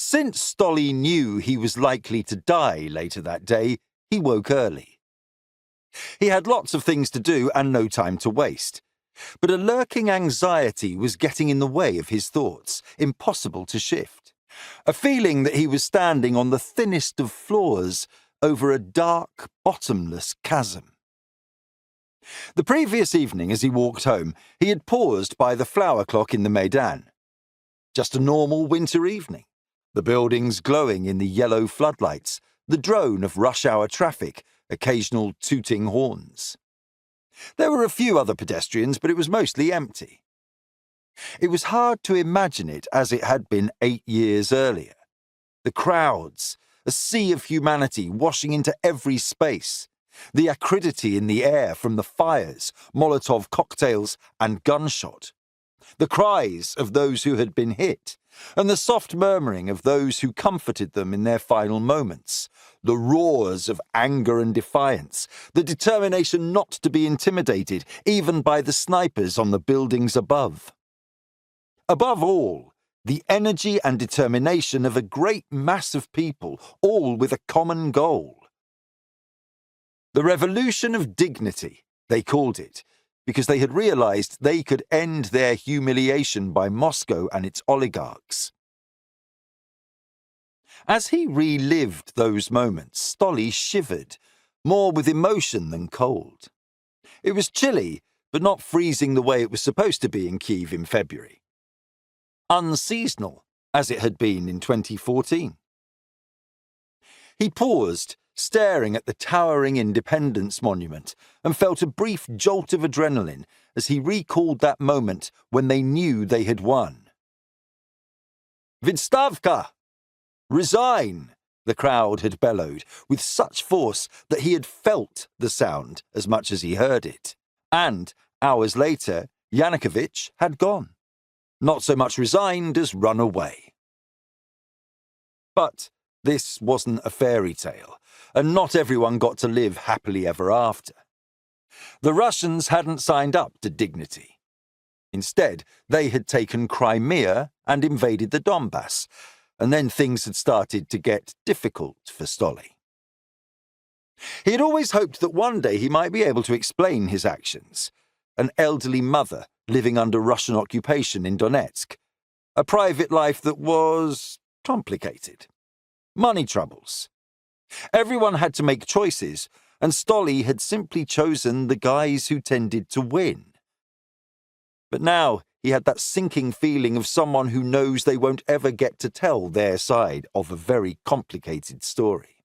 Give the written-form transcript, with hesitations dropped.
Since Stolly knew he was likely to die later that day, he woke early. He had lots of things to do and no time to waste. But a lurking anxiety was getting in the way of his thoughts, impossible to shift. A feeling that he was standing on the thinnest of floors over a dark, bottomless chasm. The previous evening, as he walked home, he had paused by the flower clock in the Maidan. Just a normal winter evening. The buildings glowing in the yellow floodlights, the drone of rush-hour traffic, occasional tooting horns. There were a few other pedestrians, but it was mostly empty. It was hard to imagine it as it had been 8 years earlier. The crowds, a sea of humanity washing into every space, the acridity in the air from the fires, Molotov cocktails and gunshot, the cries of those who had been hit, and the soft murmuring of those who comforted them in their final moments, the roars of anger and defiance, the determination not to be intimidated, even by the snipers on the buildings above. Above all, the energy and determination of a great mass of people, all with a common goal. The Revolution of Dignity, they called it, because they had realized they could end their humiliation by Moscow and its oligarchs. As he relived those moments, Stolly shivered, more with emotion than cold. It was chilly, but not freezing the way it was supposed to be in Kyiv in February. Unseasonal, as it had been in 2014. He paused, staring at the towering Independence Monument, and felt a brief jolt of adrenaline as he recalled that moment when they knew they had won. Vidstavka! Resign! The crowd had bellowed, with such force that he had felt the sound as much as he heard it. And, hours later, Yanukovych had gone. Not so much resigned as run away. But this wasn't a fairy tale, and not everyone got to live happily ever after. The Russians hadn't signed up to dignity. Instead, they had taken Crimea and invaded the Donbas, and then things had started to get difficult for Stolly. He had always hoped that one day he might be able to explain his actions. An elderly mother living under Russian occupation in Donetsk. A private life that was complicated. Money troubles. Everyone had to make choices, and Stolly had simply chosen the guys who tended to win. But now he had that sinking feeling of someone who knows they won't ever get to tell their side of a very complicated story.